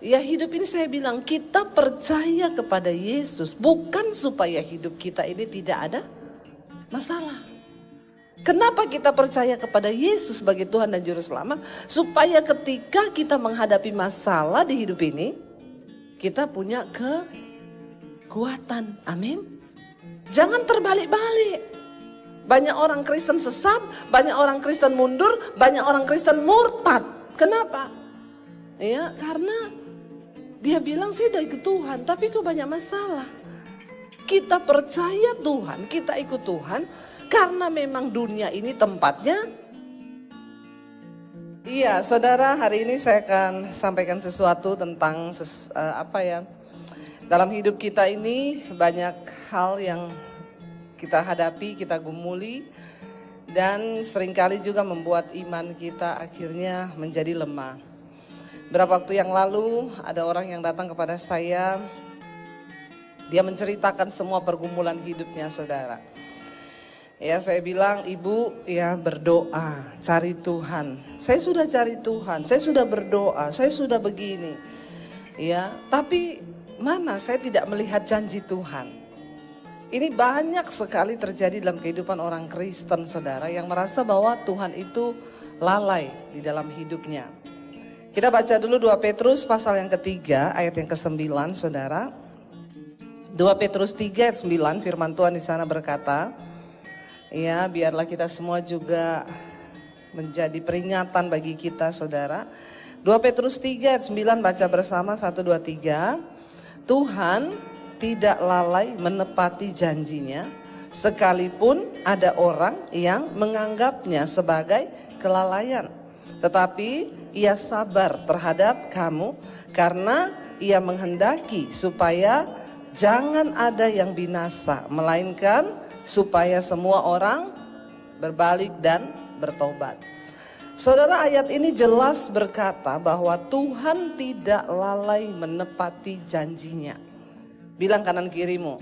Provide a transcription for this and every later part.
Ya hidup ini saya bilang kita percaya kepada Yesus bukan supaya hidup kita ini tidak ada masalah. Kenapa kita percaya kepada Yesus sebagai Tuhan dan Juru Selamat? Supaya ketika kita menghadapi masalah di hidup ini, kita punya kekuatan. Amin. Jangan terbalik-balik. Banyak orang Kristen sesat, banyak orang Kristen mundur, banyak orang Kristen murtad. Kenapa? Ya, karena dia bilang saya udah ikut Tuhan, tapi kok banyak masalah. Kita percaya Tuhan, kita ikut Tuhan, karena memang dunia ini tempatnya. Iya, saudara, hari ini saya akan sampaikan sesuatu tentang dalam hidup kita ini banyak hal yang kita hadapi, kita gumuli, dan seringkali juga membuat iman kita akhirnya menjadi lemah. Beberapa waktu yang lalu ada orang yang datang kepada saya, dia menceritakan semua pergumulan hidupnya, saudara. Ya, saya bilang, ibu ya berdoa, cari Tuhan. Saya sudah cari Tuhan, saya sudah berdoa, saya sudah begini. Ya, tapi mana saya tidak melihat janji Tuhan. Ini banyak sekali terjadi dalam kehidupan orang Kristen, saudara, yang merasa bahwa Tuhan itu lalai di dalam hidupnya. Kita baca dulu 2 Petrus pasal yang ketiga ayat yang ke-9, saudara. 2 Petrus 3 ayat 9, firman Tuhan di sana berkata, ya biarlah kita semua juga menjadi peringatan bagi kita, saudara. 2 Petrus 3 ayat 9 baca bersama 1, 2, 3. Tuhan tidak lalai menepati janjinya, sekalipun ada orang yang menganggapnya sebagai kelalaian. Tetapi ia sabar terhadap kamu karena ia menghendaki supaya jangan ada yang binasa, melainkan supaya semua orang berbalik dan bertobat. Saudara, ayat ini jelas berkata bahwa Tuhan tidak lalai menepati janjinya. Bilang kanan kirimu,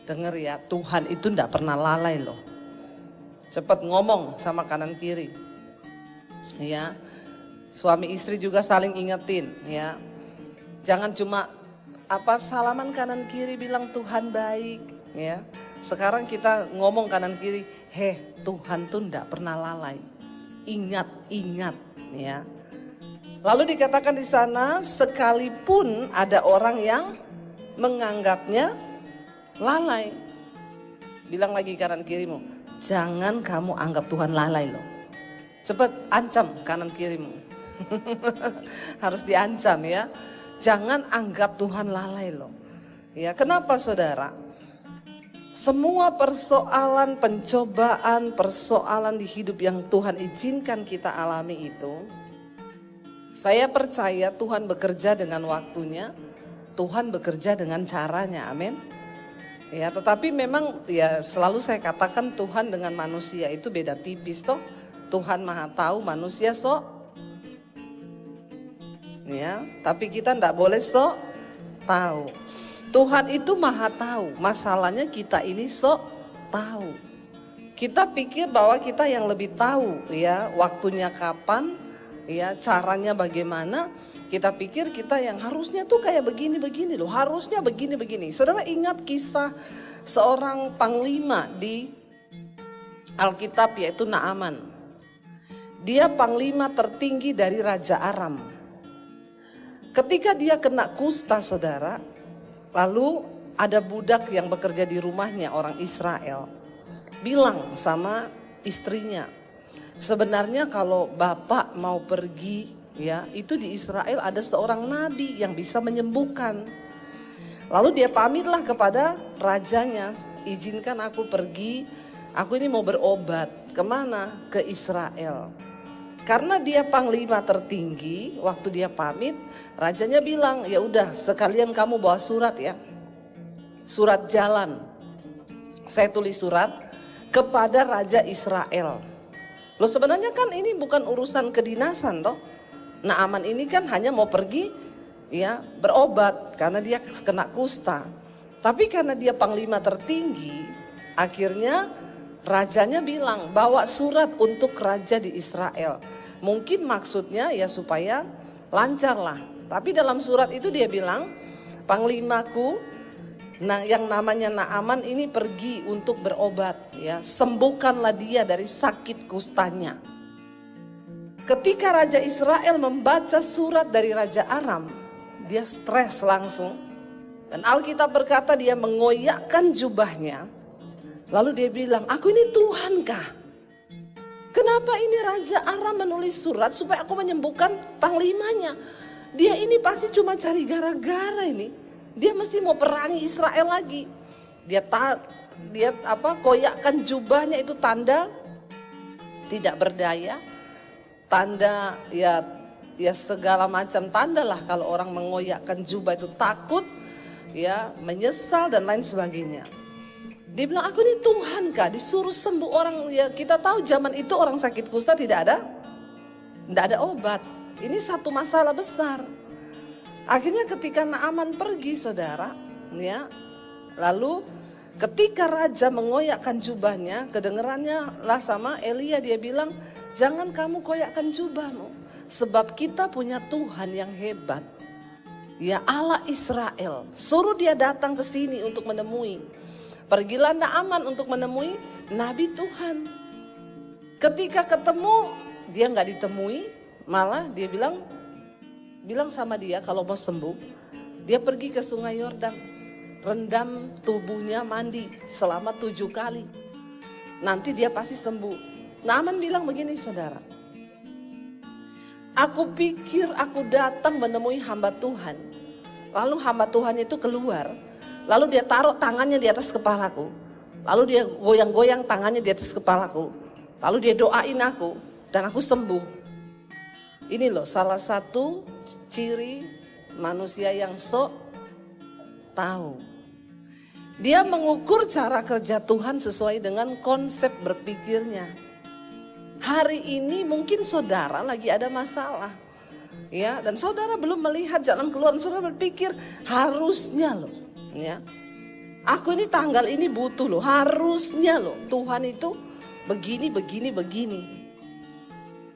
denger ya, Tuhan itu tidak pernah lalai loh. Cepat ngomong sama kanan kiri. Ya, suami istri juga saling ingetin, ya. Jangan cuma salaman kanan kiri bilang Tuhan baik, ya. Sekarang kita ngomong kanan kiri, Tuhan tuh ndak pernah lalai. Ingat, ya. Lalu dikatakan di sana, sekalipun ada orang yang menganggapnya lalai. Bilang lagi kanan kirimu, jangan kamu anggap Tuhan lalai loh. Cepat ancam kanan kirimu. Harus diancam, ya. Jangan anggap Tuhan lalai loh. Ya, kenapa, saudara? Semua persoalan, pencobaan, persoalan di hidup yang Tuhan izinkan kita alami itu, saya percaya Tuhan bekerja dengan waktunya, Tuhan bekerja dengan caranya, amin. Ya, tetapi memang ya selalu saya katakan Tuhan dengan manusia itu beda tipis toh. Tuhan maha tahu, manusia sok. Ya, tapi kita enggak boleh sok tahu. Tuhan itu maha tahu, masalahnya kita ini sok tahu. Kita pikir bahwa kita yang lebih tahu, ya, waktunya kapan, ya, caranya bagaimana. Kita pikir kita yang harusnya tuh kayak begini-begini loh, harusnya begini-begini. Saudara ingat kisah seorang panglima di Alkitab, yaitu Naaman. Dia panglima tertinggi dari Raja Aram. Ketika dia kena kusta, saudara, lalu ada budak yang bekerja di rumahnya, orang Israel, bilang sama istrinya, sebenarnya kalau bapak mau pergi, ya, itu di Israel ada seorang nabi yang bisa menyembuhkan. Lalu dia pamitlah kepada rajanya, izinkan aku pergi, aku ini mau berobat. Kemana? Ke Israel. Karena dia panglima tertinggi, waktu dia pamit, rajanya bilang, ya udah sekalian kamu bawa surat ya. Surat jalan. Saya tulis surat kepada Raja Israel. Loh sebenarnya kan ini bukan urusan kedinasan toh. Naaman ini kan hanya mau pergi ya berobat karena dia kena kusta. Tapi karena dia panglima tertinggi, akhirnya rajanya bilang bawa surat untuk raja di Israel. Mungkin maksudnya ya supaya lancarlah. Tapi dalam surat itu dia bilang, panglimaku yang namanya Naaman ini pergi untuk berobat, ya, sembuhkanlah dia dari sakit kustanya. Ketika Raja Israel membaca surat dari Raja Aram, dia stres langsung. Dan Alkitab berkata dia mengoyakkan jubahnya. Lalu dia bilang, aku ini Tuhankah? Kenapa ini Raja Aram menulis surat supaya aku menyembuhkan panglimanya? Dia ini pasti cuma cari gara-gara ini. Dia mesti mau perangi Israel lagi. Dia koyakkan jubahnya, itu tanda tidak berdaya. Tanda ya segala macam tanda lah kalau orang mengoyakkan jubah itu, takut, ya, menyesal dan lain sebagainya. Dia bilang, aku ini Tuhankah? Disuruh sembuh orang, ya kita tahu zaman itu orang sakit kusta tidak ada obat. Ini satu masalah besar. Akhirnya ketika Naaman pergi, saudara, ya, lalu ketika raja mengoyakkan jubahnya, kedengerannya lah sama Elia, dia bilang, jangan kamu koyakkan jubahmu, sebab kita punya Tuhan yang hebat, ya, Allah Israel. Suruh dia datang ke sini untuk menemui. Pergilah Naaman untuk menemui Nabi Tuhan. Ketika ketemu, dia nggak ditemui, malah dia bilang sama dia kalau mau sembuh, dia pergi ke sungai Yordan, rendam tubuhnya mandi selama 7 kali. Nanti dia pasti sembuh. Naaman bilang begini, saudara, aku pikir aku datang menemui hamba Tuhan. Lalu hamba Tuhan itu keluar, lalu dia taruh tangannya di atas kepalaku, lalu dia goyang-goyang tangannya di atas kepalaku, lalu dia doain aku dan aku sembuh. Ini loh salah satu ciri manusia yang sok tahu. Dia mengukur cara kerja Tuhan sesuai dengan konsep berpikirnya. Hari ini mungkin saudara lagi ada masalah, ya, dan saudara belum melihat jalan keluar. Saudara berpikir harusnya loh, ya, aku ini tanggal ini butuh loh, harusnya loh Tuhan itu begini.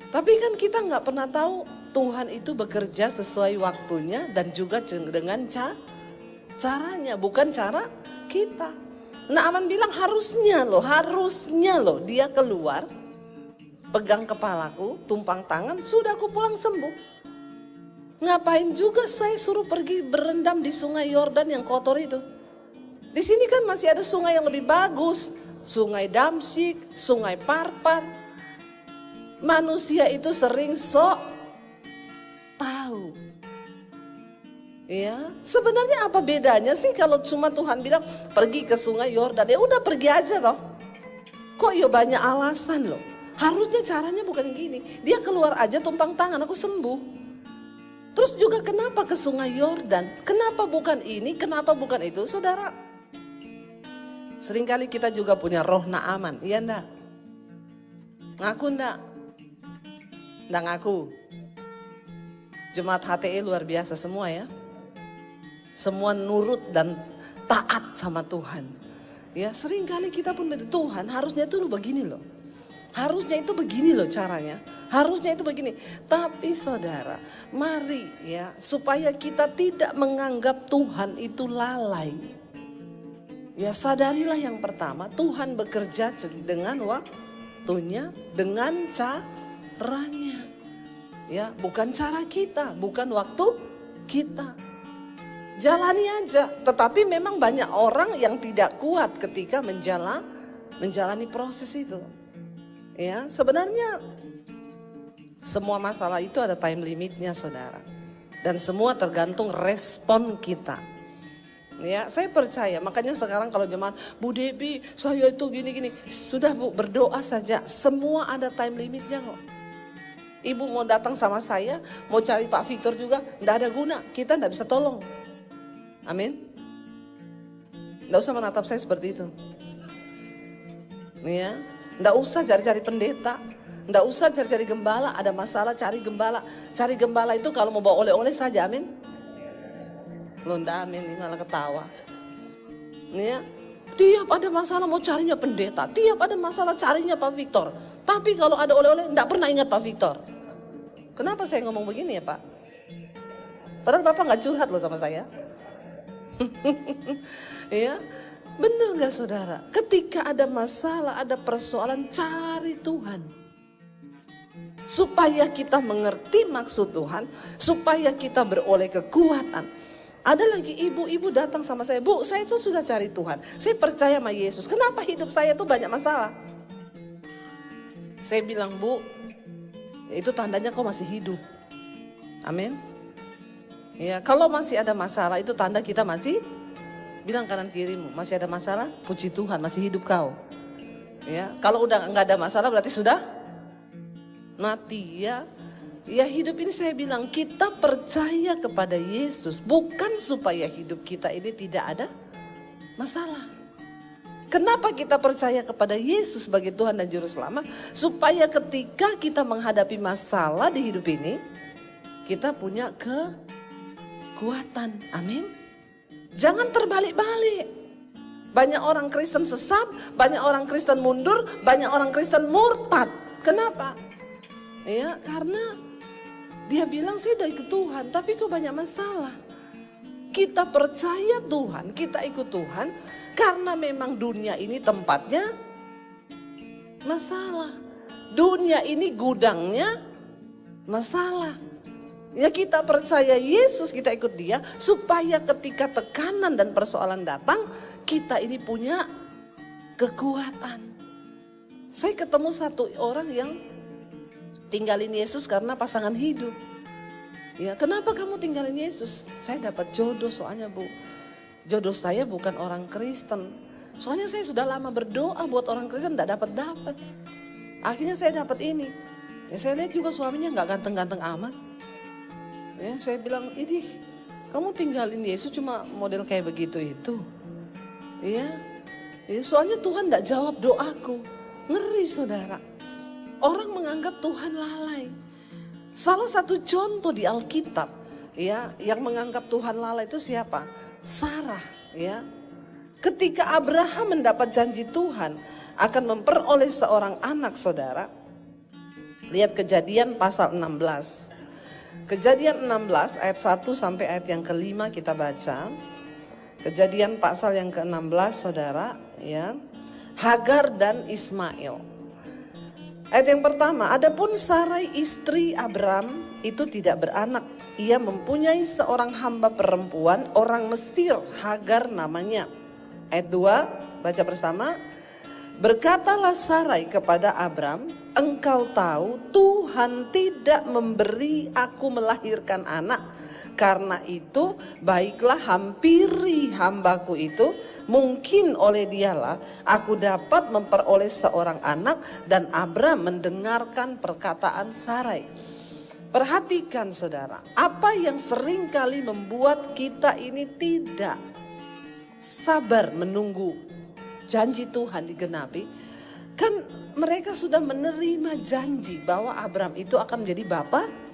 Tapi kan kita nggak pernah tahu Tuhan itu bekerja sesuai waktunya dan juga dengan caranya, bukan cara kita. Naaman bilang harusnya loh dia keluar, pegang kepalaku, tumpang tangan, sudah aku pulang sembuh. Ngapain juga saya suruh pergi berendam di sungai Yordan yang kotor itu? Di sini kan masih ada sungai yang lebih bagus, sungai Damsyik, sungai Parpan. Manusia itu sering sok tahu. Ya, sebenarnya apa bedanya sih kalau cuma Tuhan bilang pergi ke sungai Yordan, ya udah pergi aja toh. Kok ya banyak alasan loh. Harusnya caranya bukan gini. Dia keluar aja tumpang tangan, aku sembuh. Terus juga kenapa ke sungai Yordan? Kenapa bukan ini? Kenapa bukan itu? Saudara, seringkali kita juga punya roh Naaman, iya enggak? Ngaku enggak? Enggak ngaku. Jemaat HTE luar biasa semua ya. Semua nurut dan taat sama Tuhan. Ya, seringkali kita pun begitu, Tuhan harusnya itu begini loh. Harusnya itu begini loh caranya. Harusnya itu begini. Tapi saudara, mari ya, supaya kita tidak menganggap Tuhan itu lalai. Ya, sadarilah yang pertama, Tuhan bekerja dengan waktunya, dengan caranya. Ya, bukan cara kita, bukan waktu kita. Jalani aja. Tetapi memang banyak orang yang tidak kuat ketika menjalani proses itu. Ya, sebenarnya semua masalah itu ada time limitnya, saudara. Dan semua tergantung respon kita. Ya, saya percaya. Makanya sekarang kalau jemaat, Bu Debbie, saya itu gini-gini. Sudah Bu, berdoa saja. Semua ada time limitnya kok. Ibu mau datang sama saya, mau cari Pak Victor juga, enggak ada guna. Kita enggak bisa tolong. Amin. Enggak usah menatap saya seperti itu. Ya, enggak usah cari-cari pendeta. Enggak usah cari-cari gembala, ada masalah cari gembala. Cari gembala itu kalau mau bawa oleh-oleh saja, amin. Lo enggak amin, ini malah ketawa. Ya, tiap ada masalah mau carinya pendeta, tiap ada masalah carinya Pak Victor. Tapi kalau ada oleh-oleh enggak pernah ingat Pak Victor. Kenapa saya ngomong begini ya Pak? Padahal Bapak nggak curhat loh sama saya. Ya, benar nggak saudara? Ketika ada masalah, ada persoalan, cari Tuhan. Supaya kita mengerti maksud Tuhan, supaya kita beroleh kekuatan. Ada lagi ibu-ibu datang sama saya, Bu, saya itu sudah cari Tuhan. Saya percaya sama Yesus. Kenapa hidup saya tuh banyak masalah? Saya bilang, Bu, itu tandanya kau masih hidup. Amin. Ya, kalau masih ada masalah itu tanda kita masih, bilang kanan kirimu, masih ada masalah, puji Tuhan masih hidup kau. Ya, kalau udah nggak ada masalah berarti sudah mati ya. Ya, hidup ini saya bilang kita percaya kepada Yesus bukan supaya hidup kita ini tidak ada masalah. Kenapa kita percaya kepada Yesus sebagai Tuhan dan Juru Selamat? Supaya ketika kita menghadapi masalah di hidup ini, kita punya kekuatan. Amin. Jangan terbalik-balik. Banyak orang Kristen sesat, banyak orang Kristen mundur, banyak orang Kristen murtad. Kenapa? Ya, karena dia bilang saya udah ikut Tuhan, tapi kok banyak masalah. Kita percaya Tuhan, kita ikut Tuhan, karena memang dunia ini tempatnya masalah. Dunia ini gudangnya masalah. Ya, kita percaya Yesus, kita ikut dia, supaya ketika tekanan dan persoalan datang, kita ini punya kekuatan. Saya ketemu satu orang yang tinggalin Yesus karena pasangan hidup. Ya, kenapa kamu tinggalin Yesus? Saya dapat jodoh soalnya, Bu. Jodoh saya bukan orang Kristen. Soalnya saya sudah lama berdoa buat orang Kristen, tidak dapat. Akhirnya saya dapat ini. Ya, saya lihat juga suaminya nggak ganteng-ganteng amat. Ya, saya bilang, ini kamu tinggalin Yesus cuma model kayak begitu itu. Ya, soalnya Tuhan tidak jawab doaku. Ngeri saudara. Orang menganggap Tuhan lalai. Salah satu contoh di Alkitab ya yang menganggap Tuhan lalai itu siapa? Sarah ya. Ketika Abraham mendapat janji Tuhan akan memperoleh seorang anak saudara. Lihat Kejadian pasal 16. Kejadian 16 ayat 1 sampai ayat yang kelima kita baca. Kejadian pasal yang ke-16 saudara ya. Hagar dan Ismail. Ayat yang pertama, adapun Sarai istri Abram itu tidak beranak. Ia mempunyai seorang hamba perempuan orang Mesir, Hagar namanya. Ayat 2, baca bersama. Berkatalah Sarai kepada Abram, engkau tahu Tuhan tidak memberi aku melahirkan anak. Karena itu baiklah hampiri hambaku itu, mungkin oleh dialah aku dapat memperoleh seorang anak. Dan Abram mendengarkan perkataan Sarai. Perhatikan saudara, apa yang sering kali membuat kita ini tidak sabar menunggu janji Tuhan digenapi. Kan mereka sudah menerima janji bahwa Abram itu akan menjadi bapak.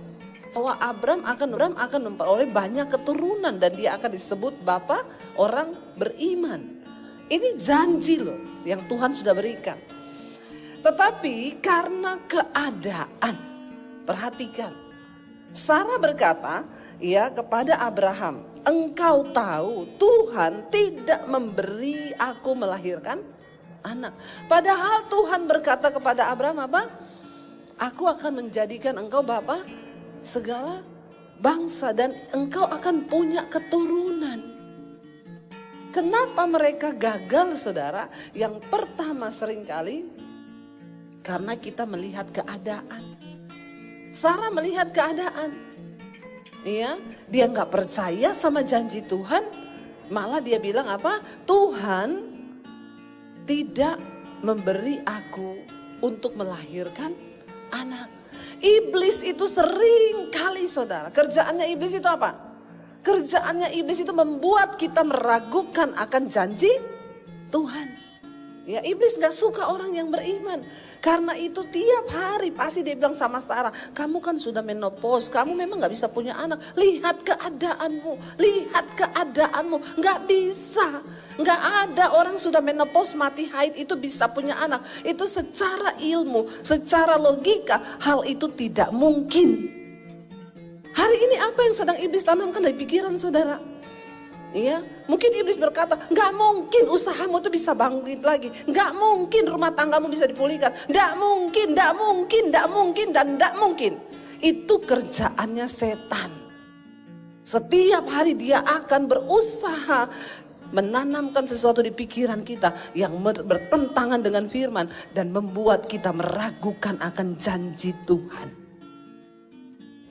Bahwa Abram akan memperoleh banyak keturunan dan dia akan disebut bapak orang beriman. Ini janji loh yang Tuhan sudah berikan. Tetapi karena keadaan, perhatikan. Sarah berkata ya kepada Abraham, engkau tahu Tuhan tidak memberi aku melahirkan anak. Padahal Tuhan berkata kepada Abraham apa? Aku akan menjadikan engkau bapak segala bangsa dan engkau akan punya keturunan. Kenapa mereka gagal saudara? Yang pertama seringkali karena kita melihat keadaan. Sarah melihat keadaan. Ya, dia nggak percaya sama janji Tuhan. Malah dia bilang apa? Tuhan tidak memberi aku untuk melahirkan anak. Iblis itu sering kali saudara, kerjaannya iblis itu apa? Kerjaannya iblis itu membuat kita meragukan akan janji Tuhan. Ya, iblis gak suka orang yang beriman. Karena itu tiap hari pasti dia bilang sama Sarah, kamu kan sudah menopause, kamu memang gak bisa punya anak. Lihat keadaanmu, gak bisa. Gak ada orang sudah menopause mati haid itu bisa punya anak. Itu secara ilmu, secara logika hal itu tidak mungkin. Hari ini apa yang sedang iblis tanamkan dari pikiran saudara? Iya, mungkin iblis berkata, nggak mungkin usahamu tuh bisa bangkit lagi, nggak mungkin rumah tanggamu bisa dipulihkan, nggak mungkin, nggak mungkin, nggak mungkin, dan nggak mungkin. Itu kerjaannya setan. Setiap hari dia akan berusaha menanamkan sesuatu di pikiran kita yang bertentangan dengan firman dan membuat kita meragukan akan janji Tuhan.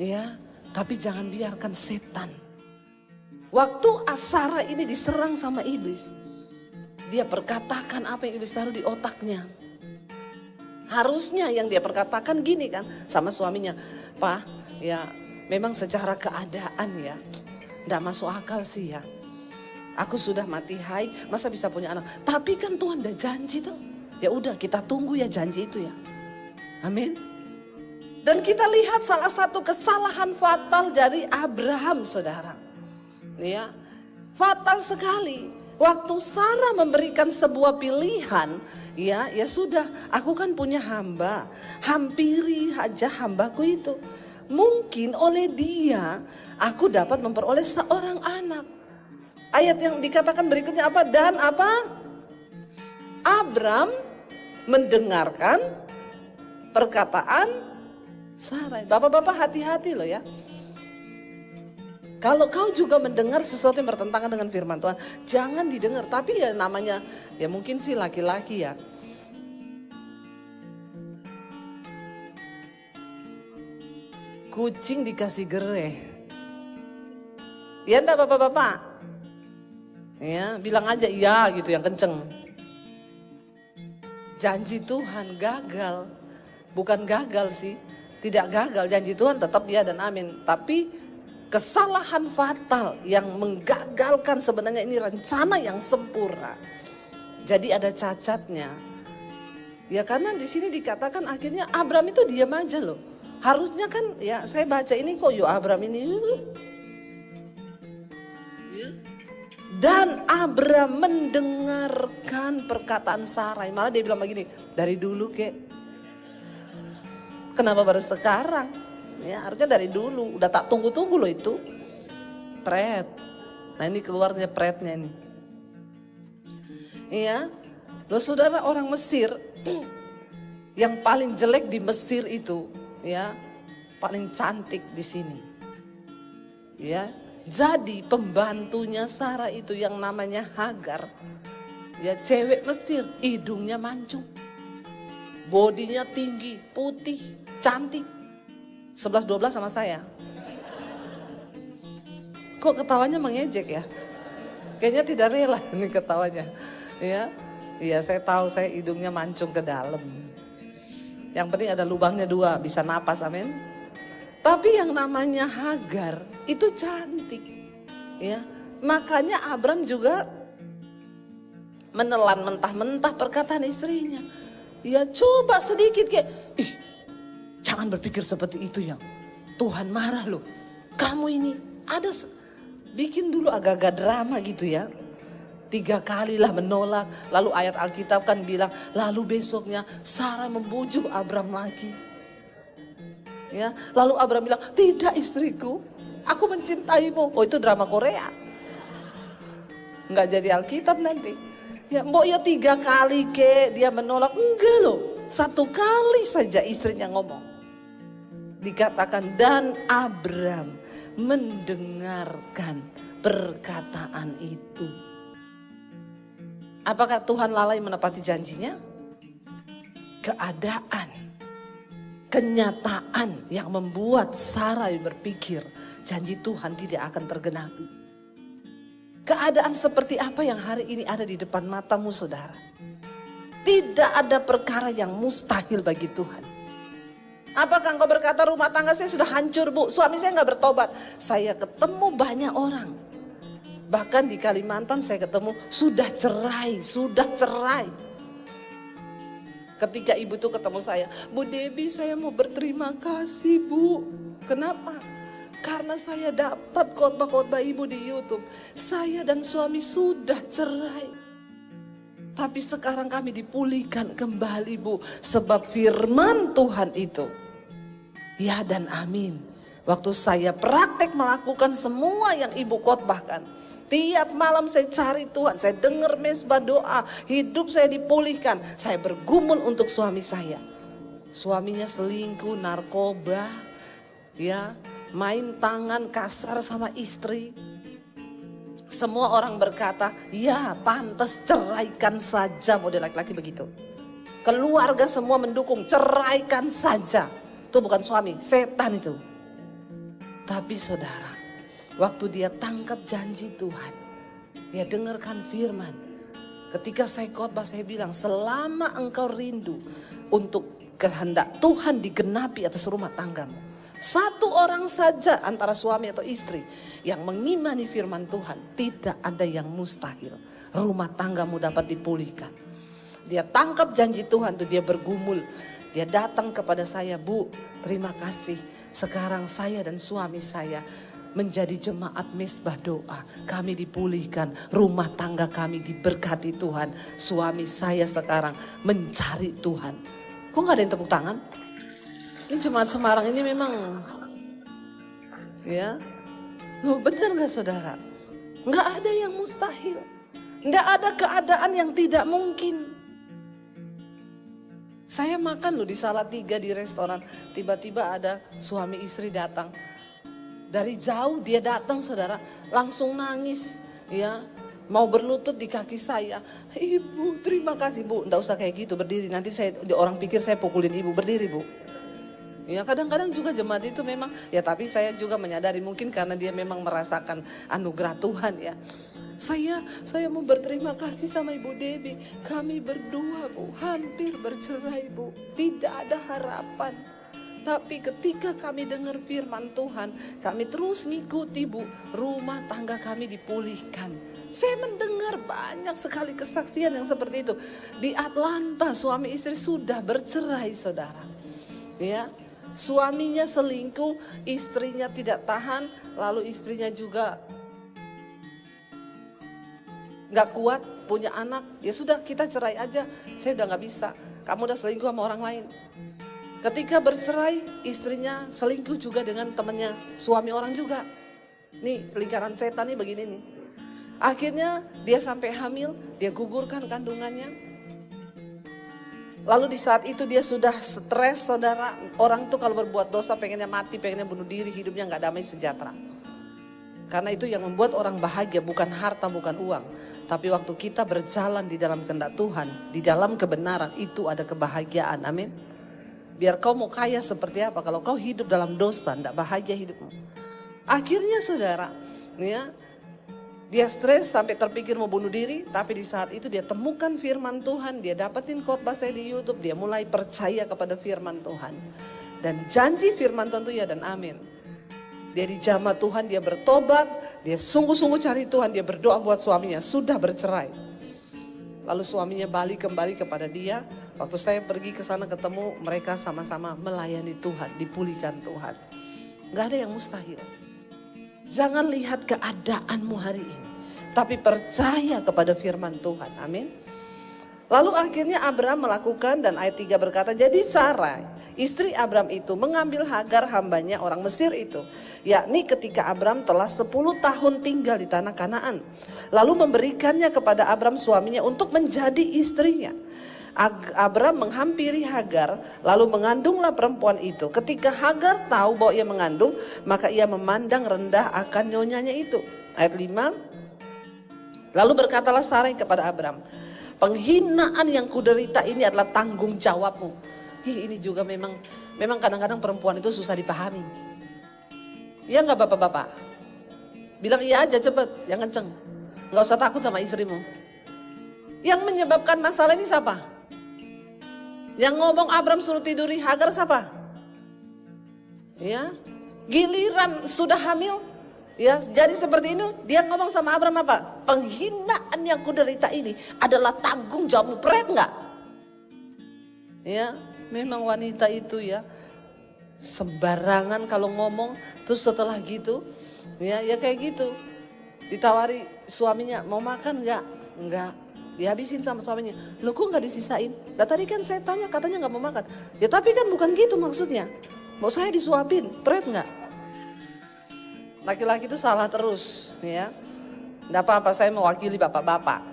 Ya, tapi jangan biarkan setan. Waktu Sarah ini diserang sama iblis, dia perkatakan apa yang iblis taruh di otaknya. Harusnya yang dia perkatakan gini kan sama suaminya, Pak, ya memang secara keadaan ya, enggak masuk akal sih ya. Aku sudah mati haid, masa bisa punya anak? Tapi kan Tuhan udah janji tuh. Ya udah kita tunggu ya janji itu ya. Amin. Dan kita lihat salah satu kesalahan fatal dari Abraham, saudara. Ya, fatal sekali. Waktu Sarah memberikan sebuah pilihan, ya sudah, aku kan punya hamba, hampiri aja hambaku itu. Mungkin oleh dia, aku dapat memperoleh seorang anak. Ayat yang dikatakan berikutnya apa? Dan apa? Abram mendengarkan perkataan Sarai. Bapak-bapak hati-hati loh ya. Kalau kau juga mendengar sesuatu yang bertentangan dengan firman Tuhan, jangan didengar. Tapi ya namanya, ya mungkin sih laki-laki ya. Kucing dikasih gereh. Ya enggak bapak-bapak? Ya, bilang aja iya gitu yang kenceng. Janji Tuhan gagal. Bukan gagal sih. Tidak gagal, janji Tuhan tetap ya dan amin. Tapi kesalahan fatal yang menggagalkan sebenarnya ini rencana yang sempurna. Jadi ada cacatnya. Ya karena di sini dikatakan akhirnya Abram itu diam aja loh. Harusnya kan ya saya baca ini kok Abram ini. Dan Abram mendengarkan perkataan Sarai. Malah dia bilang begini, dari dulu kek. Kenapa baru sekarang? Ya harusnya dari dulu, udah tak tunggu-tunggu loh itu. Pret. Nah ini keluarnya pretnya ini. Iya. Loh saudara, orang Mesir yang paling jelek di Mesir itu ya, paling cantik di sini. Ya. Jadi pembantunya Sarah itu yang namanya Hagar. Ya cewek Mesir, hidungnya mancung. Bodinya tinggi, putih, cantik. 11-12 sama saya. Kok ketawanya mengejek ya? Kayaknya tidak rela ini ketawanya. Ya, iya saya tahu saya hidungnya mancung ke dalam. Yang penting ada lubangnya 2, bisa napas, amin. Tapi yang namanya Hagar itu cantik. Ya, makanya Abram juga menelan mentah-mentah perkataan istrinya. Ya coba sedikit kayak, jangan berpikir seperti itu ya. Tuhan marah loh. Kamu ini ada bikin dulu agak-agak drama gitu ya. 3 kalilah menolak. Lalu ayat Alkitab kan bilang, lalu besoknya Sarah membujuk Abram lagi. Ya, lalu Abram bilang, tidak istriku, aku mencintaimu. Oh itu drama Korea. Nggak jadi Alkitab nanti. Ya mbok ya 3 kali ke dia menolak. Enggak loh, 1 kali saja istrinya ngomong. Dikatakan dan Abram mendengarkan perkataan itu. Apakah Tuhan lalai menepati janjinya? Keadaan, kenyataan yang membuat Sarai berpikir janji Tuhan tidak akan tergenapi. Keadaan seperti apa yang hari ini ada di depan matamu saudara? Tidak ada perkara yang mustahil bagi Tuhan. Apakah engkau berkata rumah tangga saya sudah hancur bu, suami saya nggak bertobat? Saya ketemu banyak orang. Bahkan di Kalimantan saya ketemu sudah cerai. Ketika ibu tuh ketemu saya, Bu Debbie saya mau berterima kasih bu. Kenapa? Karena saya dapat khotbah-khotbah ibu di YouTube. Saya dan suami sudah cerai. Tapi sekarang kami dipulihkan kembali bu. Sebab firman Tuhan itu ya dan amin. Waktu saya praktek melakukan semua yang ibu khotbahkan. Tiap malam saya cari Tuhan, saya dengar mesbah doa, hidup saya dipulihkan. Saya bergumul untuk suami saya. Suaminya selingkuh, narkoba, ya, main tangan kasar sama istri. Semua orang berkata, ya pantas ceraikan saja, model laki-laki begitu. Keluarga semua mendukung, ceraikan saja. Itu bukan suami, setan itu. Tapi saudara, waktu dia tangkap janji Tuhan, dia dengarkan firman. Ketika saya khotbah saya bilang, selama engkau rindu untuk kehendak Tuhan digenapi atas rumah tanggamu. Satu orang saja antara suami atau istri yang mengimani firman Tuhan, tidak ada yang mustahil. Rumah tanggamu dapat dipulihkan. Dia tangkap janji Tuhan tuh, dia bergumul. Dia datang kepada saya, Bu, terima kasih. Sekarang saya dan suami saya menjadi jemaat mesbah doa. Kami dipulihkan, rumah tangga kami diberkati Tuhan. Suami saya sekarang mencari Tuhan. Kok gak ada yang tepuk tangan? Ini jemaat Semarang ini memang, ya, loh benar gak saudara? Gak ada yang mustahil. Gak ada keadaan yang tidak mungkin. Saya makan loh di Salatiga di restoran, tiba-tiba ada suami istri datang. Dari jauh dia datang saudara, langsung nangis ya. Mau berlutut di kaki saya. Ibu terima kasih Bu, enggak usah kayak gitu, berdiri. Nanti orang pikir saya pukulin ibu, berdiri Bu. Ya kadang-kadang juga jemaat itu memang, ya tapi saya juga menyadari mungkin karena dia memang merasakan anugerah Tuhan ya. Saya mau berterima kasih sama Ibu Debbie. Kami berdua Bu, hampir bercerai Bu. Tidak ada harapan. Tapi ketika kami dengar firman Tuhan, kami terus ngikuti Bu. Rumah tangga kami dipulihkan. Saya mendengar banyak sekali kesaksian yang seperti itu. Di Atlanta suami istri sudah bercerai saudara. Ya, suaminya selingkuh, istrinya tidak tahan, lalu istrinya juga gak kuat, punya anak, ya sudah kita cerai aja. Saya udah gak bisa, kamu udah selingkuh sama orang lain. Ketika bercerai, istrinya selingkuh juga dengan temannya, suami orang juga. Nih lingkaran setan nih begini nih. Akhirnya dia sampai hamil, dia gugurkan kandungannya. Lalu di saat itu dia sudah stres saudara. Orang tuh kalau berbuat dosa pengennya mati, pengennya bunuh diri, hidupnya gak damai sejahtera. Karena itu yang membuat orang bahagia bukan harta, bukan uang. Tapi waktu kita berjalan di dalam kehendak Tuhan, di dalam kebenaran, itu ada kebahagiaan, amin. Biar kau mau kaya seperti apa, kalau kau hidup dalam dosa, tidak bahagia hidupmu. Akhirnya saudara, ya, dia stres sampai terpikir mau bunuh diri, tapi di saat itu dia temukan firman Tuhan, dia dapetin khotbah saya di YouTube, dia mulai percaya kepada firman Tuhan. Dan janji firman Tuhan itu ya dan amin. Dia dijamah Tuhan, dia bertobat, dia sungguh-sungguh cari Tuhan, dia berdoa buat suaminya, sudah bercerai. Lalu suaminya balik kembali kepada dia, waktu saya pergi ke sana ketemu mereka sama-sama melayani Tuhan, dipulihkan Tuhan. Gak ada yang mustahil. Jangan lihat keadaanmu hari ini, tapi percaya kepada firman Tuhan, amin. Lalu akhirnya Abraham melakukan dan ayat 3 berkata, jadi Sarai, istri Abraham itu mengambil Hagar hambanya orang Mesir itu. Yakni ketika Abraham telah 10 tahun tinggal di tanah Kanaan. Lalu memberikannya kepada Abraham suaminya untuk menjadi istrinya. Abraham menghampiri Hagar lalu mengandunglah perempuan itu. Ketika Hagar tahu bahwa ia mengandung, maka ia memandang rendah akan nyonyanya itu. Ayat 5. Lalu berkatalah Sarai kepada Abraham, penghinaan yang kuderita ini adalah tanggung jawabmu. Ini juga memang kadang-kadang perempuan itu susah dipahami. Iya gak bapak-bapak? Bilang iya aja cepet, yang kenceng. Gak usah takut sama istrimu. Yang menyebabkan masalah ini siapa? Yang ngomong Abraham suruh tiduri Hagar siapa? Ya, giliran sudah hamil. Ya, jadi seperti ini dia ngomong sama Abraham apa? Penghinaan yang kuderita ini adalah tanggung jawabmu. Pret nggak? Ya, memang wanita itu ya sembarangan kalau ngomong. Terus setelah gitu, ya kayak gitu. Ditawari suaminya mau makan nggak? Nggak. Dihabisin sama suaminya. Loh kok nggak disisain? Nah tadi kan saya tanya katanya nggak mau makan. Ya tapi kan bukan gitu maksudnya. Mau saya disuapin, pret nggak? Laki-laki itu salah terus, ya. Tidak apa-apa, saya mewakili bapak-bapak.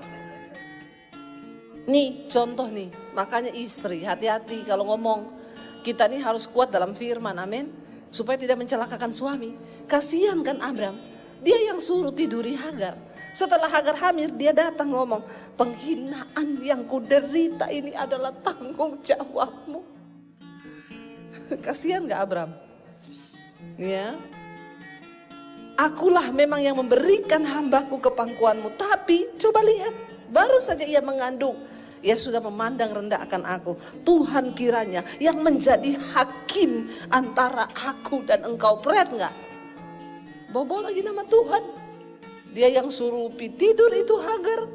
Nih contoh nih, makanya istri hati-hati kalau ngomong. Kita nih harus kuat dalam firman, amin. Supaya tidak mencelakakan suami. Kasihan kan Abram, dia yang suruh tiduri Hagar. Setelah Hagar hamil, dia datang ngomong, penghinaan yang kuderita ini adalah tanggung jawabmu. Kasihan gak Abram? Ya. Akulah memang yang memberikan hambaku ke pangkuanmu. Tapi coba lihat, baru saja ia mengandung, ia sudah memandang rendah akan aku. Tuhan kiranya yang menjadi hakim antara aku dan engkau. Perhatian gak? Bawa lagi nama Tuhan. Dia yang suruh tidur itu Hagar.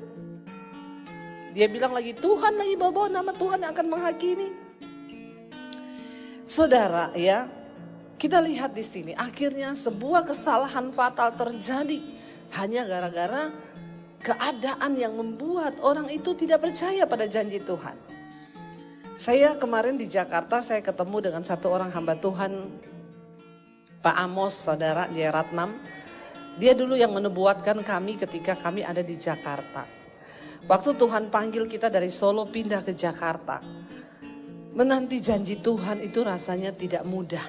Dia bilang lagi Tuhan lagi bawa nama Tuhan yang akan menghakimi. Saudara ya, kita lihat di sini akhirnya sebuah kesalahan fatal terjadi hanya gara-gara keadaan yang membuat orang itu tidak percaya pada janji Tuhan. Saya kemarin di Jakarta saya ketemu dengan satu orang hamba Tuhan, Pak Amos, saudara, dia Ratnam. Dia dulu yang menubuatkan kami ketika kami ada di Jakarta. Waktu Tuhan panggil kita dari Solo pindah ke Jakarta. Menanti janji Tuhan itu rasanya tidak mudah.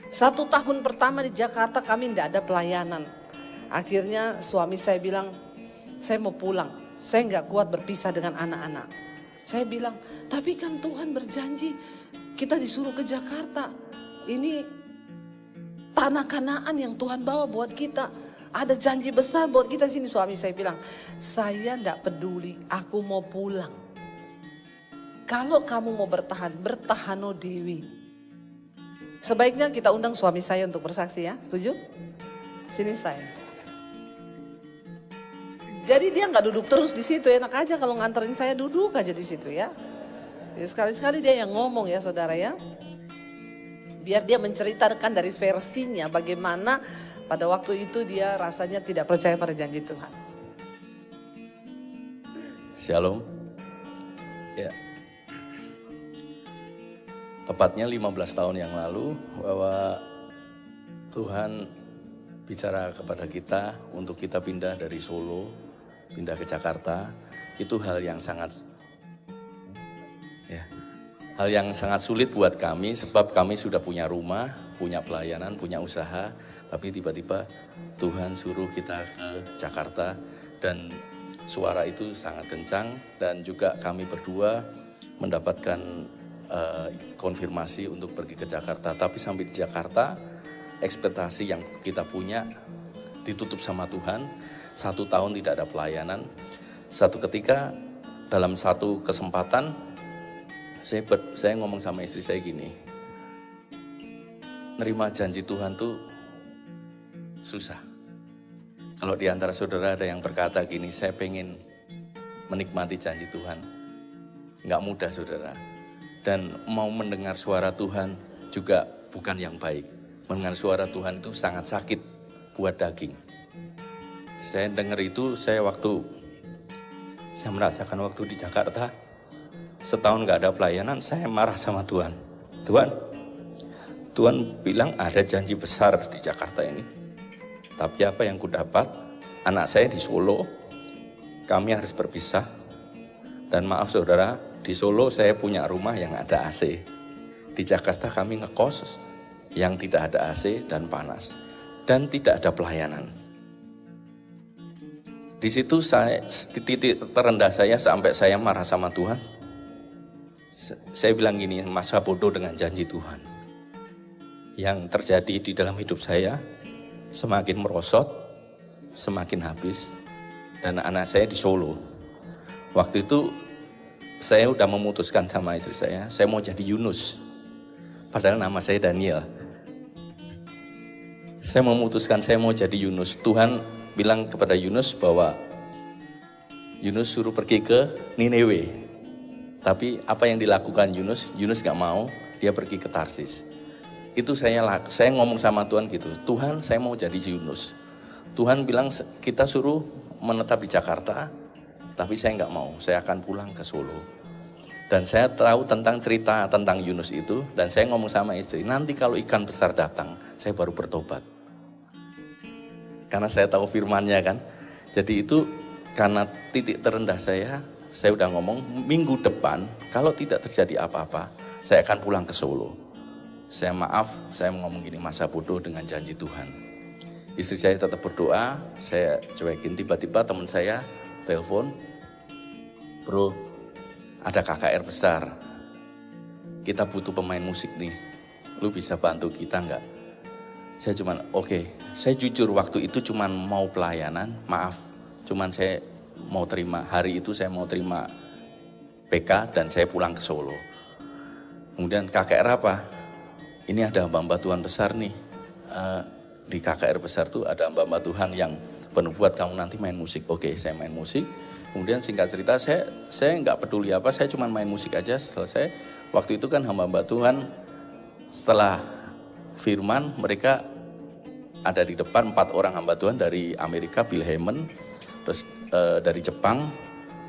1 tahun pertama di Jakarta kami tidak ada pelayanan. Akhirnya suami saya bilang, saya mau pulang. Saya nggak kuat berpisah dengan anak-anak. Saya bilang, tapi kan Tuhan berjanji kita disuruh ke Jakarta. Ini tanah Kanaan yang Tuhan bawa buat kita. Ada janji besar buat kita sini. Suami saya bilang, saya enggak peduli, aku mau pulang. Kalau kamu mau bertahan, bertahano dewi. Sebaiknya kita undang suami saya untuk bersaksi ya, setuju? Sini saya. Jadi dia enggak duduk terus di situ, enak aja kalau nganterin saya duduk aja di situ ya. Jadi sekali-sekali dia yang ngomong ya saudara ya. Biar dia menceritakan dari versinya bagaimana pada waktu itu dia rasanya tidak percaya pada janji Tuhan. Shalom. Ya. Tepatnya 15 tahun yang lalu bahwa Tuhan bicara kepada kita untuk kita pindah dari Solo, pindah ke Jakarta. Itu hal yang sangat sulit buat kami sebab kami sudah punya rumah, punya pelayanan, punya usaha, tapi tiba-tiba Tuhan suruh kita ke Jakarta dan suara itu sangat kencang dan juga kami berdua mendapatkan konfirmasi untuk pergi ke Jakarta. Tapi sampai di Jakarta ekspektasi yang kita punya ditutup sama Tuhan. 1 tahun tidak ada pelayanan. Satu ketika dalam satu kesempatan saya ngomong sama istri saya gini, nerima janji Tuhan tuh susah. Kalau di antara saudara ada yang berkata gini, saya pengen menikmati janji Tuhan. Nggak mudah saudara. Dan mau mendengar suara Tuhan juga bukan yang baik. Mendengar suara Tuhan itu sangat sakit buat daging. Saya dengar itu, saya merasakan waktu di Jakarta, setahun gak ada pelayanan, saya marah sama Tuhan. Tuhan bilang ada janji besar di Jakarta ini. Tapi apa yang kudapat, anak saya di Solo, kami harus berpisah. Dan maaf saudara, di Solo saya punya rumah yang ada AC. Di Jakarta kami ngekos yang tidak ada AC dan panas. Dan tidak ada pelayanan. Di situ di titik terendah saya sampai saya marah sama Tuhan. Saya bilang gini, masa bodoh dengan janji Tuhan. Yang terjadi di dalam hidup saya semakin merosot, semakin habis. Dan anak saya di Solo. Waktu itu saya udah memutuskan sama istri saya mau jadi Yunus. Padahal nama saya Daniel. Saya memutuskan saya mau jadi Yunus. Tuhan bilang kepada Yunus bahwa Yunus suruh pergi ke Nineveh. Tapi apa yang dilakukan Yunus gak mau, dia pergi ke Tarsis. Itu saya ngomong sama Tuhan gitu, Tuhan saya mau jadi Yunus. Tuhan bilang kita suruh menetap di Jakarta, tapi saya gak mau, saya akan pulang ke Solo. Dan saya tahu tentang cerita tentang Yunus itu, dan saya ngomong sama istri, nanti kalau ikan besar datang, saya baru bertobat. karena saya tahu firman-Nya kan. Jadi itu karena titik terendah saya udah ngomong minggu depan kalau tidak terjadi apa-apa, saya akan pulang ke Solo. Saya ngomong gini, masa bodoh dengan janji Tuhan. Istri saya tetap berdoa, saya cuekin. Tiba-tiba teman saya telepon, bro, ada KKR besar, kita butuh pemain musik nih, lu bisa bantu kita enggak? Saya cuman oke. Saya jujur waktu itu cuman mau pelayanan, cuman saya mau terima, hari itu saya mau terima PK dan saya pulang ke Solo. Kemudian KKR apa? Ini ada hamba Tuhan besar nih, di KKR besar tuh ada hamba Tuhan yang penubuat kamu nanti main musik. Oke, saya main musik. Kemudian singkat cerita saya nggak peduli apa, saya cuma main musik aja. Selesai. Waktu itu kan hamba Tuhan setelah firman mereka ada di depan 4 orang hamba Tuhan dari Amerika, Bill Heyman, terus dari Jepang,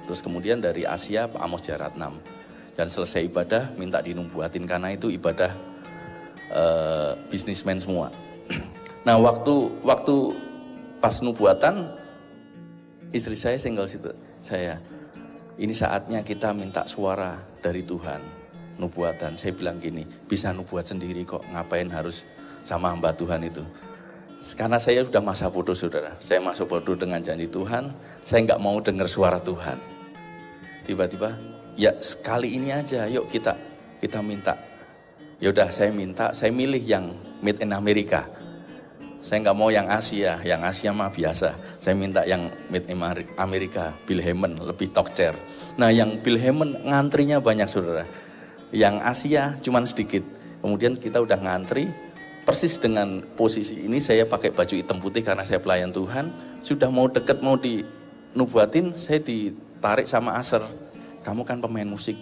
terus kemudian dari Asia Pak Amos Jaratnam. Dan selesai ibadah minta dinubuatin karena itu ibadah bisnismen semua. Nah waktu pas nubuatan istri saya single situ, ini saatnya kita minta suara dari Tuhan, nubuatan. Saya bilang gini, bisa nubuat sendiri kok, ngapain harus sama hamba Tuhan itu. Karena saya sudah masa bodoh saudara, saya masuk bodoh dengan janji Tuhan, saya nggak mau dengar suara Tuhan. Tiba-tiba, ya sekali ini aja, yuk kita minta. Yaudah saya milih yang made in Amerika. Saya nggak mau yang Asia mah biasa. Saya minta yang made in Amerika, Bill Heyman, lebih talk chair. Nah yang Bill Heyman ngantrinya banyak saudara. Yang Asia cuman sedikit. Kemudian kita udah ngantri, persis dengan posisi ini saya pakai baju hitam putih karena saya pelayan Tuhan. Sudah mau deket, mau dinubuatin, saya ditarik sama Aser. Kamu kan pemain musik,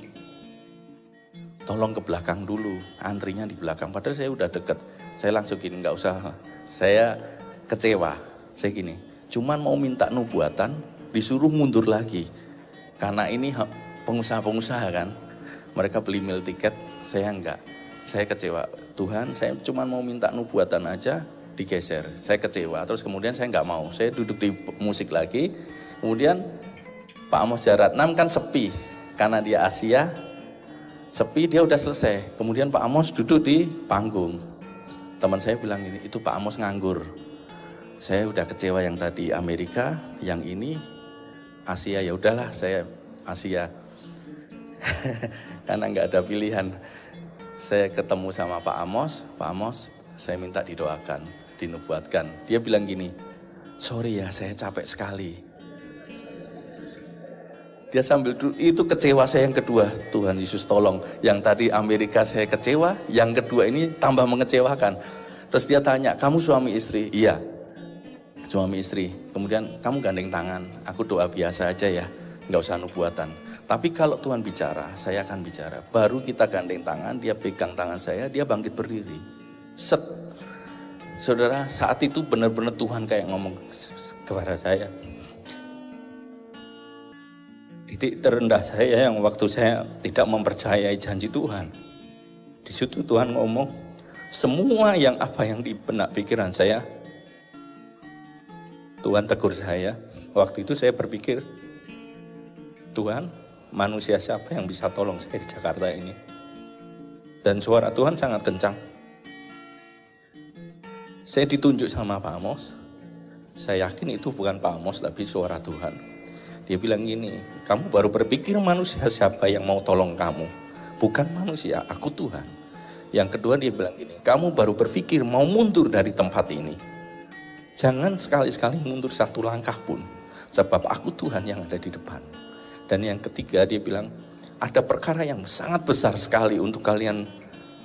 tolong ke belakang dulu, antrinya di belakang. Padahal saya udah deket. Saya langsung gini, nggak usah. Saya kecewa, saya gini, cuman mau minta nubuatan, disuruh mundur lagi. Karena ini pengusaha-pengusaha kan, mereka beli meal tiket, saya enggak. Saya kecewa, Tuhan saya cuma mau minta nubuatan aja, digeser. Saya kecewa, terus kemudian saya enggak mau. Saya duduk di musik lagi, kemudian Pak Amos Jaratnam kan sepi, karena dia Asia, sepi dia udah selesai. Kemudian Pak Amos duduk di panggung. Teman saya bilang gini, itu Pak Amos nganggur. Saya udah kecewa yang tadi Amerika, yang ini Asia, ya udahlah saya Asia. Karena nggak ada pilihan. Saya ketemu sama Pak Amos, saya minta didoakan, dinubuatkan. Dia bilang gini, sorry ya saya capek sekali. Dia sambil itu kecewa saya yang kedua, Tuhan Yesus tolong. Yang tadi Amerika saya kecewa, yang kedua ini tambah mengecewakan. Terus dia tanya, kamu suami istri? Iya, suami istri. Kemudian kamu gandeng tangan, aku doa biasa aja ya, nggak usah nubuatan. Tapi kalau Tuhan bicara, saya akan bicara. Baru kita gandeng tangan, dia pegang tangan saya, dia bangkit berdiri. Set. Saudara, saat itu benar-benar Tuhan kayak ngomong kepada saya. Titik terendah saya yang waktu saya tidak mempercayai janji Tuhan. Di situ Tuhan ngomong, semua yang apa yang di benak pikiran saya, Tuhan tegur saya. Waktu itu saya berpikir, Tuhan, manusia siapa yang bisa tolong saya di Jakarta ini? Dan suara Tuhan sangat kencang. Saya ditunjuk sama Pak Amos. Saya yakin itu bukan Pak Amos, tapi suara Tuhan. Dia bilang gini, kamu baru berpikir manusia siapa yang mau tolong kamu. Bukan manusia, aku Tuhan. Yang kedua dia bilang gini, kamu baru berpikir mau mundur dari tempat ini. Jangan sekali-sekali mundur satu langkah pun. Sebab aku Tuhan yang ada di depan. Dan yang ketiga dia bilang, ada perkara yang sangat besar sekali untuk kalian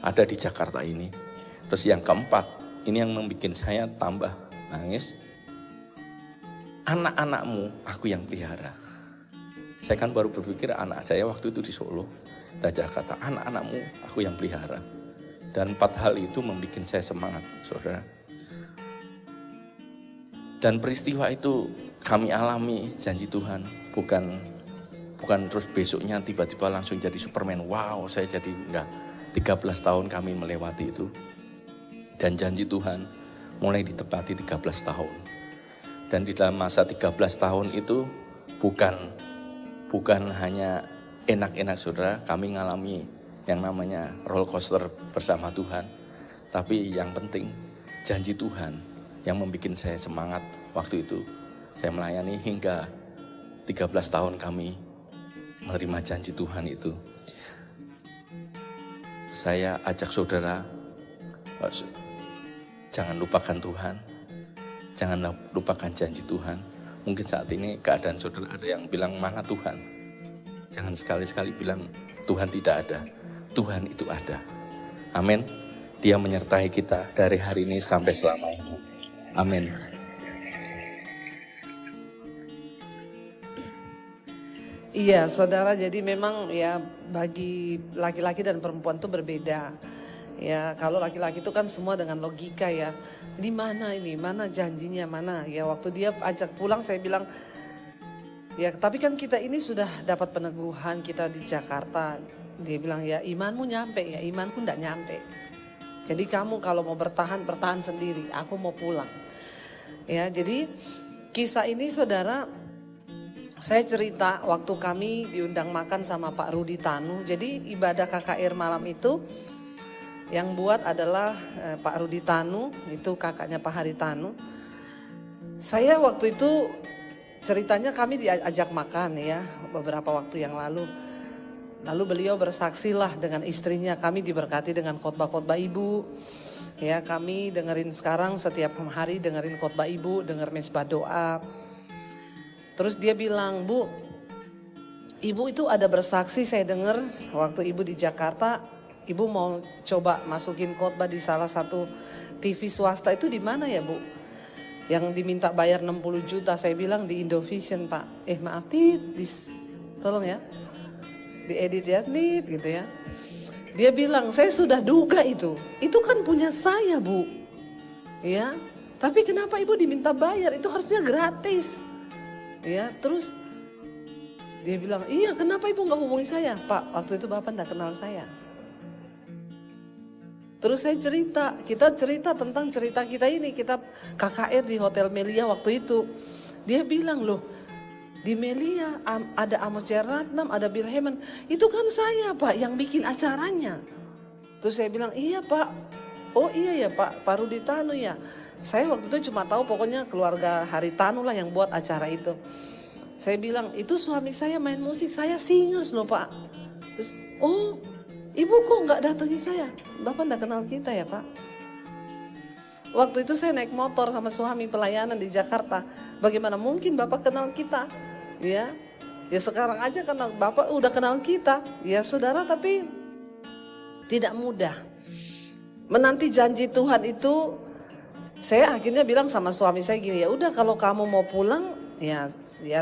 ada di Jakarta ini. Terus yang keempat, ini yang membuat saya tambah nangis. Anak-anakmu aku yang pelihara. Saya kan baru berpikir anak saya waktu itu di Solo. Dan Jakarta, anak-anakmu aku yang pelihara. Dan 4 hal itu membuat saya semangat, saudara. Dan peristiwa itu kami alami janji Tuhan. Bukan terus besoknya tiba-tiba langsung jadi Superman. Wow, saya jadi enggak. 13 tahun kami melewati itu. Dan janji Tuhan mulai ditepati 13 tahun. Dan di dalam masa 13 tahun itu bukan hanya enak-enak saudara, kami ngalami yang namanya roller coaster bersama Tuhan. Tapi yang penting janji Tuhan yang membuat saya semangat waktu itu. Saya melayani hingga 13 tahun kami menerima janji Tuhan itu. Saya ajak saudara, jangan lupakan Tuhan, jangan lupakan janji Tuhan. Mungkin saat ini keadaan saudara ada yang bilang mana Tuhan. Jangan sekali-sekali bilang Tuhan tidak ada. Tuhan itu ada. Amin. Dia menyertai kita dari hari ini sampai selamanya. Amin. Iya, saudara, jadi memang ya bagi laki-laki dan perempuan itu berbeda. Ya, kalau laki-laki itu kan semua dengan logika ya. Di mana ini, mana janjinya, mana. Ya waktu dia ajak pulang saya bilang, ya tapi kan kita ini sudah dapat peneguhan kita di Jakarta. Dia bilang ya imanmu nyampe, ya imanku enggak nyampe. Jadi kamu kalau mau bertahan sendiri, aku mau pulang. Ya, jadi kisah ini saudara, saya cerita waktu kami diundang makan sama Pak Rudi Tanu. Jadi ibadah KKR malam itu yang buat adalah Pak Rudi Tanu, itu kakaknya Pak Hari Tanu. Saya waktu itu ceritanya kami diajak makan ya beberapa waktu yang lalu. Lalu beliau bersaksilah dengan istrinya, kami diberkati dengan khotbah-khotbah ibu. Ya, kami dengerin sekarang setiap hari dengerin khotbah ibu, denger mesbah doa. Terus dia bilang, Bu, ibu itu ada bersaksi saya dengar waktu ibu di Jakarta, ibu mau coba masukin khotbah di salah satu TV swasta itu di mana ya Bu? Yang diminta bayar 60 juta, saya bilang di Indovision Pak. Maaf tolong ya, diedit ya, gitu ya. Dia bilang, saya sudah duga itu kan punya saya Bu. Ya, tapi kenapa ibu diminta bayar, itu harusnya gratis. Ya, terus dia bilang, iya kenapa ibu gak hubungi saya? Pak, waktu itu bapak gak kenal saya. Terus saya kita cerita tentang cerita kita ini, kita KKR di Hotel Melia waktu itu. Dia bilang, loh di Melia ada Amos Ratnam, ada Bill Heman, itu kan saya Pak yang bikin acaranya. Terus saya bilang, iya Pak, oh iya ya Pak Rudi Tanu ya. Saya waktu itu cuma tahu pokoknya keluarga Hari Tanu lah yang buat acara itu. Saya bilang, itu suami saya main musik, saya singers loh Pak. Terus, oh ibu kok gak datangi saya? Bapak gak kenal kita ya Pak? Waktu itu saya naik motor sama suami pelayanan di Jakarta. Bagaimana mungkin Bapak kenal kita? Ya sekarang aja karena Bapak udah kenal kita. Ya saudara, tapi tidak mudah. Menanti janji Tuhan itu, saya akhirnya bilang sama suami saya gini, ya udah kalau kamu mau pulang, ya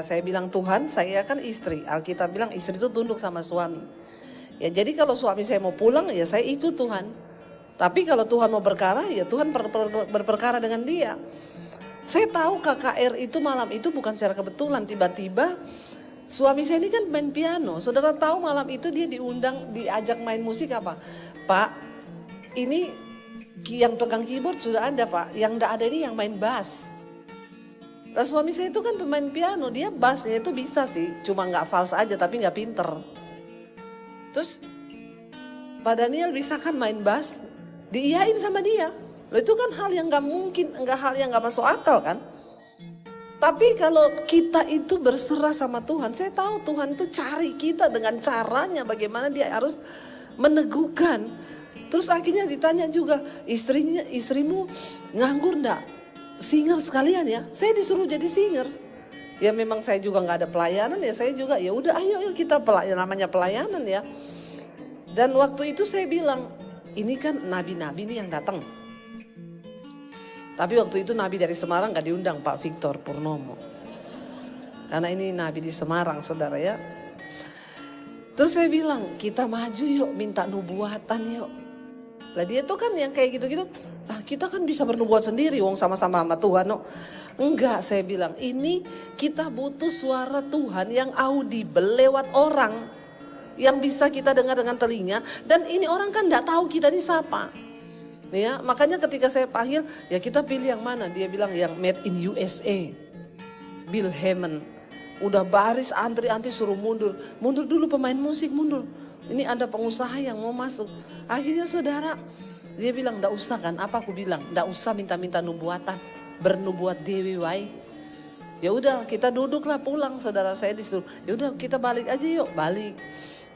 saya bilang Tuhan, saya kan istri. Alkitab bilang istri itu tunduk sama suami. Ya jadi kalau suami saya mau pulang, ya saya ikut Tuhan. Tapi kalau Tuhan mau berkara, ya Tuhan berperkara dengan dia. Saya tahu KKR itu malam itu bukan secara kebetulan, tiba-tiba suami saya ini kan main piano. Saudara tahu malam itu dia diajak main musik apa? Pak, ini yang pegang keyboard sudah ada Pak, yang enggak ada ini yang main bass. Nah, suami saya itu kan pemain piano, dia bassnya itu bisa sih, cuma nggak fals aja tapi nggak pinter. Terus Pak Daniel bisa kan main bass, diiyain sama dia. Loh itu kan hal yang nggak mungkin, hal yang nggak masuk akal kan. Tapi kalau kita itu berserah sama Tuhan, saya tahu Tuhan itu cari kita dengan caranya bagaimana dia harus meneguhkan. Terus akhirnya ditanya juga, istrimu nganggur enggak? Singer sekalian ya. Saya disuruh jadi singer. Ya memang saya juga nggak ada pelayanan ya, saya juga ya udah ayo kita namanya pelayanan ya. Dan waktu itu saya bilang, ini kan nabi-nabi nih yang datang. Tapi waktu itu nabi dari Semarang nggak diundang Pak Victor Purnomo. Karena ini nabi di Semarang saudara ya. Terus saya bilang, kita maju yuk minta nubuatan yuk. Lah dia tuh kan yang kayak gitu-gitu, kita kan bisa bernubuat sendiri, wong sama-sama sama Tuhan. No. Enggak, saya bilang, ini kita butuh suara Tuhan yang audible lewat orang. Yang bisa kita dengar dengan telinga, dan ini orang kan gak tahu kita ini siapa. Ya, makanya ketika saya panggil, ya kita pilih yang mana? Dia bilang yang made in USA. Bill Hammond. Udah baris antri-antri suruh mundur. Mundur dulu pemain musik, mundur. Ini ada pengusaha yang mau masuk. Akhirnya saudara, dia bilang, "Nggak usah kan?" Apa aku bilang? "Nggak usah minta-minta nubuatan. Bernubuat dewi wai." Ya udah kita duduklah pulang, saudara saya disuruh. Ya udah kita balik aja yuk, balik.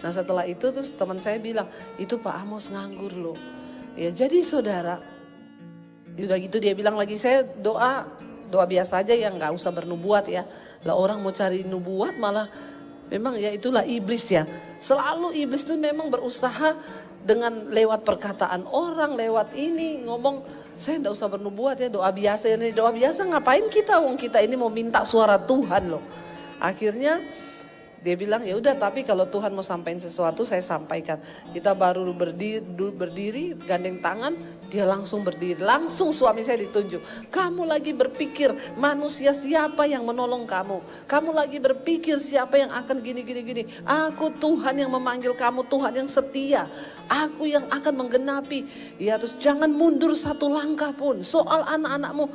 Nah setelah itu terus teman saya bilang, "Itu Pak Amos nganggur loh." Ya jadi saudara, udah gitu dia bilang lagi, "Saya doa biasa aja ya, nggak usah bernubuat ya." Lah orang mau cari nubuat malah memang ya itulah iblis ya. Selalu iblis itu memang berusaha dengan lewat perkataan orang, lewat ini ngomong, "Saya enggak usah bernubuat ya, doa biasa ya." Doa biasa ngapain kita? Wong kita ini mau minta suara Tuhan loh. Akhirnya dia bilang, "Ya udah, tapi kalau Tuhan mau sampaikan sesuatu saya sampaikan." Kita baru berdiri gandeng tangan, dia langsung berdiri. Langsung suami saya ditunjuk. "Kamu lagi berpikir manusia siapa yang menolong kamu? Kamu lagi berpikir siapa yang akan gini. Aku Tuhan yang memanggil kamu, Tuhan yang setia. Aku yang akan menggenapi." Ya terus jangan mundur satu langkah pun. Soal anak-anakmu,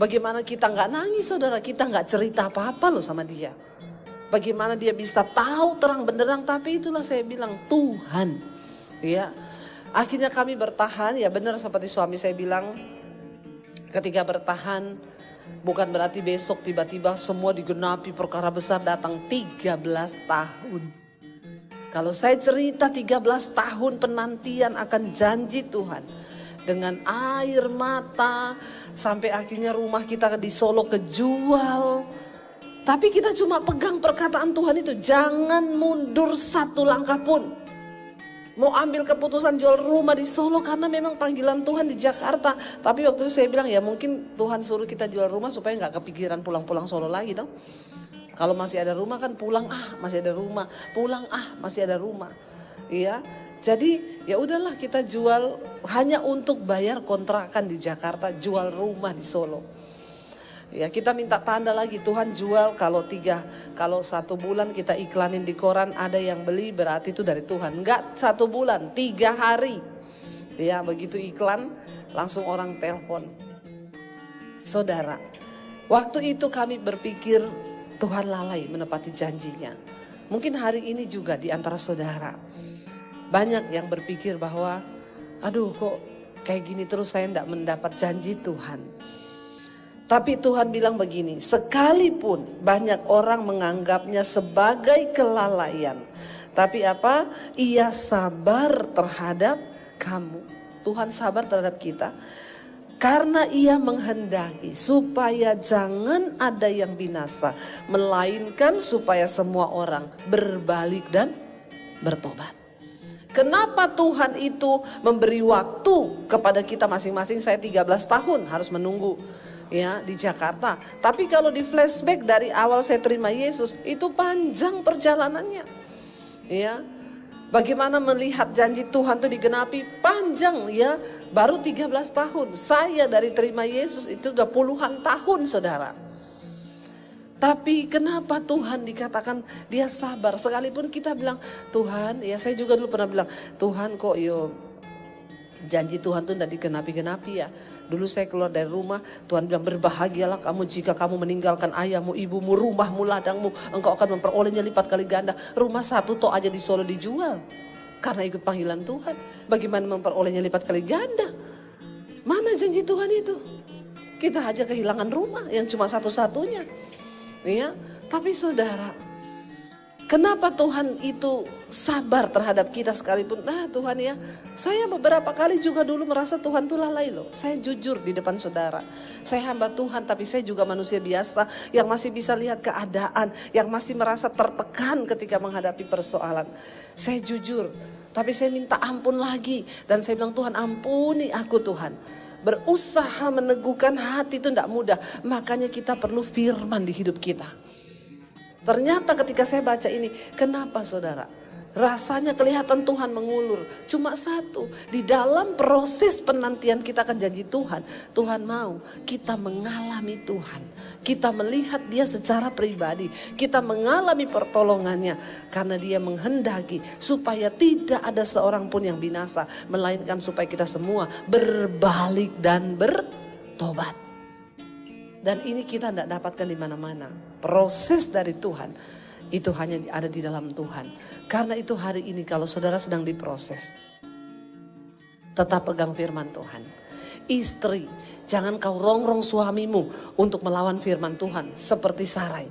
bagaimana kita nggak nangis saudara, kita nggak cerita apa-apa loh sama dia. Bagaimana dia bisa tahu terang benderang, tapi itulah saya bilang Tuhan. Ya, akhirnya kami bertahan, ya benar seperti suami saya bilang, ketika bertahan bukan berarti besok tiba-tiba semua digenapi, perkara besar datang 13 tahun. Kalau saya cerita 13 tahun penantian akan janji Tuhan. Dengan air mata, sampai akhirnya rumah kita di Solo kejual. Tapi kita cuma pegang perkataan Tuhan itu, jangan mundur satu langkah pun. Mau ambil keputusan jual rumah di Solo karena memang panggilan Tuhan di Jakarta. Tapi waktu itu saya bilang ya mungkin Tuhan suruh kita jual rumah supaya gak kepikiran pulang-pulang Solo lagi dong. Kalau masih ada rumah kan pulang, masih ada rumah, pulang, masih ada rumah. Iya. Jadi ya udahlah kita jual hanya untuk bayar kontrakan di Jakarta, jual rumah di Solo. Ya kita minta tanda lagi, Tuhan jual kalau 1 bulan kita iklanin di koran ada yang beli berarti itu dari Tuhan. Enggak 1 bulan, 3 hari. Ya begitu iklan langsung orang telepon. Saudara, waktu itu kami berpikir Tuhan lalai menepati janjinya. Mungkin hari ini juga di antara saudara. Banyak yang berpikir bahwa aduh kok kayak gini terus saya enggak mendapat janji Tuhan. Tapi Tuhan bilang begini, sekalipun banyak orang menganggapnya sebagai kelalaian. Tapi apa? Ia sabar terhadap kamu. Tuhan sabar terhadap kita. Karena ia menghendaki supaya jangan ada yang binasa. Melainkan supaya semua orang berbalik dan bertobat. Kenapa Tuhan itu memberi waktu kepada kita masing-masing? Saya 13 tahun harus menunggu. Ya di Jakarta. Tapi kalau di flashback dari awal saya terima Yesus itu panjang perjalanannya. Ya. Bagaimana melihat janji Tuhan itu digenapi panjang ya. Baru 13 tahun. Saya dari terima Yesus itu udah puluhan tahun saudara. Tapi kenapa Tuhan dikatakan dia sabar? Sekalipun kita bilang Tuhan, ya saya juga dulu pernah bilang Tuhan kok janji Tuhan tuh tidak digenapi-genapi ya. Dulu saya keluar dari rumah, Tuhan bilang berbahagialah kamu jika kamu meninggalkan ayahmu, ibumu, rumahmu, ladangmu. Engkau akan memperolehnya lipat kali ganda. Rumah 1 tok aja di Solo dijual. Karena ikut panggilan Tuhan. Bagaimana memperolehnya lipat kali ganda? Mana janji Tuhan itu? Kita aja kehilangan rumah yang cuma satu-satunya. Ya, tapi saudara, kenapa Tuhan itu sabar terhadap kita sekalipun? Tuhan ya, saya beberapa kali juga dulu merasa Tuhan tuh lalai loh. Saya jujur di depan saudara. Saya hamba Tuhan tapi saya juga manusia biasa yang masih bisa lihat keadaan. Yang masih merasa tertekan ketika menghadapi persoalan. Saya jujur, tapi saya minta ampun lagi. Dan saya bilang Tuhan ampuni aku Tuhan. Berusaha meneguhkan hati itu tidak mudah. Makanya kita perlu firman di hidup kita. Ternyata ketika saya baca ini, kenapa saudara? Rasanya kelihatan Tuhan mengulur. Cuma satu, di dalam proses penantian kita akan janji Tuhan. Tuhan mau kita mengalami Tuhan. Kita melihat dia secara pribadi. Kita mengalami pertolongannya. Karena dia menghendaki supaya tidak ada seorang pun yang binasa. Melainkan supaya kita semua berbalik dan bertobat. Dan ini kita tidak dapatkan di mana-mana. Proses dari Tuhan itu hanya ada di dalam Tuhan. Karena itu hari ini kalau saudara sedang diproses, tetap pegang firman Tuhan. Istri, jangan kau rongrong suamimu untuk melawan firman Tuhan seperti Sarai.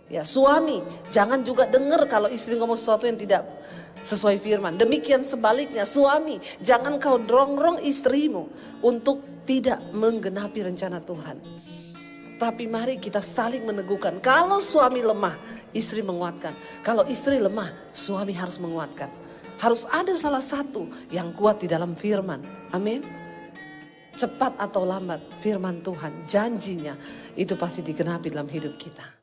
Ya, suami, jangan juga dengar kalau istri ngomong sesuatu yang tidak sesuai firman. Demikian sebaliknya, suami, jangan kau rongrong istrimu untuk tidak menggenapi rencana Tuhan. Tapi mari kita saling meneguhkan. Kalau suami lemah, istri menguatkan. Kalau istri lemah, suami harus menguatkan. Harus ada salah satu yang kuat di dalam firman. Amin. Cepat atau lambat firman Tuhan, janjinya itu pasti digenapi dalam hidup kita.